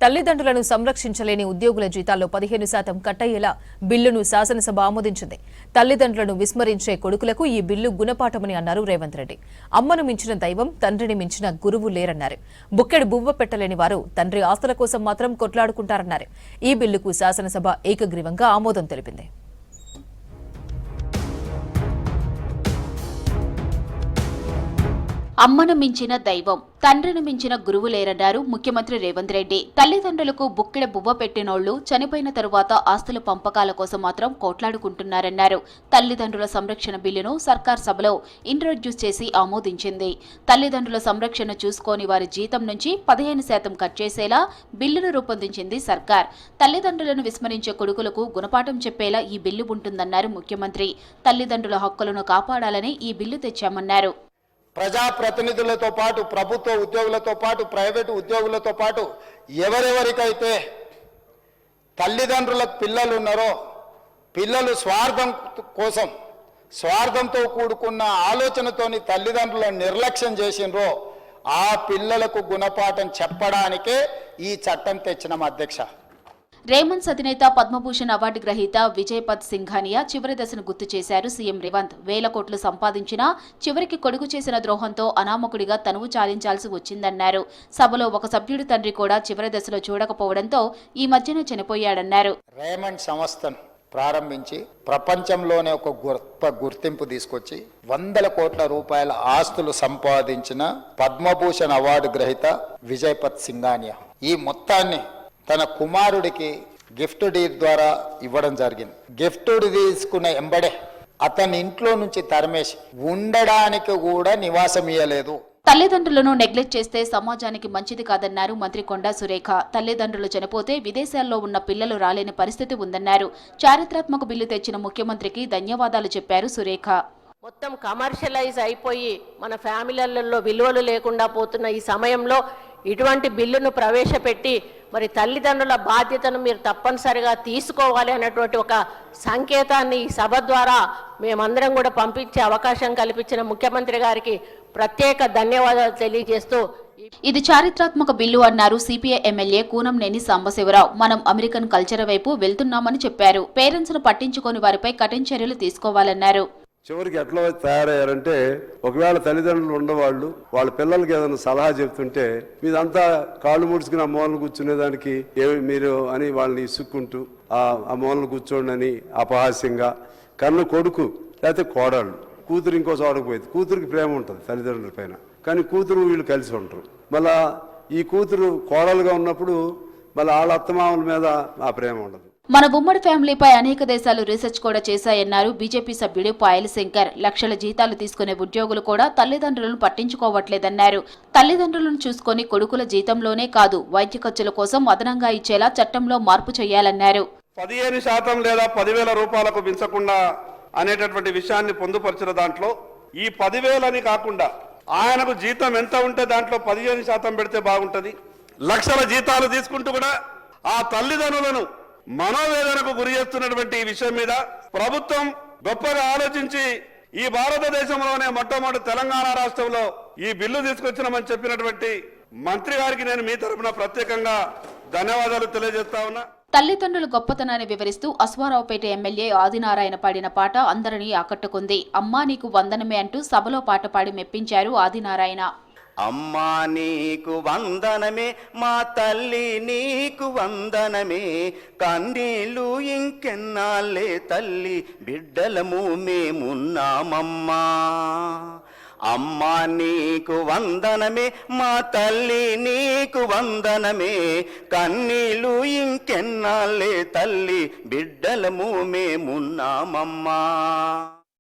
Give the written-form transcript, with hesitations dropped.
తల్లిదండ్రులను సంరక్షించలేని ఉద్యోగుల జీతాల్లో 15% కట్టయ్యేలా బిల్లును శాసనసభ ఆమోదించింది. తల్లిదండ్రులను విస్మరించే కొడుకులకు ఈ బిల్లు గుణపాఠమని అన్నారు రేవంత్ రెడ్డి. అమ్మను మించిన దైవం, తండ్రిని మించిన గురువు లేరన్నారు. బుక్కెడు బువ్వ పెట్టలేని వారు తండ్రి ఆస్తుల కోసం మాత్రం కొట్లాడుకుంటారన్నారు. ఈ బిల్లుకు శాసనసభ ఏకగ్రీవంగా ఆమోదం తెలిపింది. అమ్మను మించిన దైవం, తండ్రిని మించిన గురువు లేరన్నారు ముఖ్యమంత్రి రేవంత్ రెడ్డి. తల్లిదండ్రులకు బుక్కెడ బువ్వ పెట్టినోళ్లు చనిపోయిన తరువాత ఆస్తుల పంపకాల కోసం మాత్రం కోట్లాడుకుంటున్నారన్నారు. తల్లిదండ్రుల సంరక్షణ బిల్లును సర్కార్ సభలో ఇంట్రొడ్యూస్ చేసి ఆమోదించింది. తల్లిదండ్రుల సంరక్షణ చూసుకోని వారి జీతం నుంచి 15% కట్ చేసేలా బిల్లును రూపొందించింది సర్కార్. తల్లిదండ్రులను విస్మరించే కొడుకులకు గుణపాఠం చెప్పేలా ఈ బిల్లు ఉంటుందన్నారు ముఖ్యమంత్రి. తల్లిదండ్రుల హక్కులను కాపాడాలని ఈ బిల్లు తెచ్చామన్నారు. ప్రజాప్రతినిధులతో పాటు, ప్రభుత్వ ఉద్యోగులతో పాటు, ప్రైవేటు ఉద్యోగులతో పాటు ఎవరెవరికైతే తల్లిదండ్రులకు పిల్లలు ఉన్నారో, పిల్లలు స్వార్థంతో కూడుకున్న ఆలోచనతోని తల్లిదండ్రులను నిర్లక్ష్యం చేసినరో ఆ పిల్లలకు గుణపాఠం చెప్పడానికే ఈ చట్టం తెచ్చినాం అధ్యక్ష. రేమండ్స్ అధినేత పద్మభూషణ్ అవార్డు గ్రహీత విజయపద్ సింఘానియా చివరి దశను గుర్తు చేశారు సీఎం రేవంత్. వేల కోట్లు సంపాదించినా చివరికి కొడుకు చేసిన ద్రోహంతో అనామకుడిగా తనువు చాలించాల్సి వచ్చిందన్నారు. సభలో ఒక సభ్యుడి తండ్రి కూడా చివరి దశలో చూడకపోవడంతో ఈ మధ్యన చనిపోయాడన్నారు. రేమండ్ సంస్థను ప్రారంభించి ప్రపంచంలోనే ఒక గొప్ప గుర్తింపు తీసుకొచ్చి 100 కోట్ల రూపాయల ఆస్తులు సంపాదించిన పద్మభూషణ్ అవార్డు గ్రహీత విజయపద్ సింఘానియా ఈ మొత్తాన్ని తన కుమారుడికి గిఫ్ట్ డీడ్ ద్వారా ఇవ్వడం జరిగింది. గిఫ్ట్ తీసుకున్న ఎంబడే అతని ఇంట్లో నుంచి తరిమేసి ఉండడానికి కూడా నివాసం ఇయ్యలేదు. తల్లిదండ్రులను నెగ్లెక్ట్ చేస్తే సమాజానికి మంచిది కాదన్నారు మంత్రి కొండా సురేఖ. తల్లిదండ్రులు చనిపోతే విదేశాల్లో ఉన్న పిల్లలు రాలేని పరిస్థితి ఉందన్నారు. చారిత్రాత్మక బిల్లు తెచ్చిన ముఖ్యమంత్రికి ధన్యవాదాలు చెప్పారు సురేఖ. మొత్తం కమర్షియలైజ్ అయిపోయి మన ఫ్యామిలీలలో విలువలు లేకుండా పోతున్న ఈ సమయంలో ఇటువంటి బిల్లును ప్రవేశపెట్టి మరి తల్లిదండ్రుల బాధ్యతను మీరు తప్పనిసరిగా తీసుకోవాలి అన్నటువంటి ఒక సంకేతాన్ని ఈ సభ ద్వారా మేమందరం కూడా పంపించే అవకాశం కల్పించిన ముఖ్యమంత్రి గారికి ప్రత్యేక ధన్యవాదాలు తెలియజేస్తూ, ఇది చారిత్రాత్మక బిల్లు అన్నారు సిపిఐ ఎమ్మెల్యే కూనంనేని సాంబశివరావు. మనం అమెరికన్ కల్చర్ వైపు వెళ్తున్నామని చెప్పారు. పేరెంట్స్ ను పట్టించుకోని వారిపై కఠిన చర్యలు తీసుకోవాలన్నారు. చివరికి ఎట్లా తయారయ్యారంటే, ఒకవేళ తల్లిదండ్రులు ఉండేవాళ్ళు వాళ్ళ పిల్లలకి ఏదైనా సలహా చెప్తుంటే మీదంతా కాళ్ళు ముడుచుకుని ఆ మూలను కూర్చునేదానికి ఏమి మీరు అని వాళ్ళని ఇసుక్కుంటూ ఆ మూలను కూర్చోండి అని అపహాస్యంగా కన్ను కొడుకు లేకపోతే కోడళ్ళు, కూతురు ఇంకో చోటకు పోయింది. కూతురికి ప్రేమ ఉంటుంది తల్లిదండ్రుల పైన, కానీ కూతురు వీళ్ళు కలిసి ఉంటారు. మళ్ళా ఈ కూతురు కోడలుగా ఉన్నప్పుడు మళ్ళీ వాళ్ళ అత్తమామల మీద ఆ ప్రేమ ఉండదు. మన ఉమ్మడి ఫ్యామిలీపై అనేక దేశాలు రీసెర్చ్ కూడా చేశాయన్నారు బీజేపీ సభ్యుడు పాయల్ శంకర్. లక్షల జీతాలు తీసుకునే ఉద్యోగులు కూడా తల్లిదండ్రులను పట్టించుకోవట్లేదన్నారు. తల్లిదండ్రులను చూసుకొని కొడుకుల జీతంలోనే కాదు వైద్య ఖర్చుల కోసం అదనంగా ఇచ్చేలా చట్టంలో మార్పు చేయాలన్నారు. 15% లేదా 10,000 రూపాయలకు మించకుండా అనేటటువంటి విషయాన్ని పొందుపరిచిన దాంట్లో ఈ 10,000 కాకుండా ఆయనకు జీతం ఎంత ఉంటే దాంట్లో 15% పెడితే బాగుంటుంది. లక్షల జీతాలు తీసుకుంటూ కూడా ఆ తల్లిదండ్రులను మనోవేదనకు గురి చేస్తున్నటువంటి ఈ విషయం మీద ప్రభుత్వం గొప్పగా ఆలోచించి ఈ భారతదేశంలోనే మొట్టమొదటి తెలంగాణ రాష్ట్రంలో ఈ బిల్లు తీసుకొచ్చినామని చెప్పినటువంటి మంత్రి గారికి నేను మీ తరఫున ప్రత్యేకంగా ధన్యవాదాలు తెలియజేస్తా ఉన్నా. తల్లిదండ్రుల గొప్పతనాన్ని వివరిస్తూ అశ్వారావుపేట ఎమ్మెల్యే ఆదినారాయణ పాడిన పాట అందరినీ ఆకట్టుకుంది. అమ్మా నీకు వందనమే అంటూ సభలో పాట పాడి మెప్పించారు ఆదినారాయణ. అమ్మా నీకు వందనమే, మా తల్లి నీకు వందనమే, కన్నీళ్ళు ఇంకెన్నాళ్ళే తల్లి బిడ్డలము మేమున్నామమ్మా. అమ్మా నీకు వందనమే, మా తల్లి నీకు వందనమే, కన్నీళ్ళు ఇంకెన్నాళ్ళే తల్లి బిడ్డలము మేమున్నామమ్మా.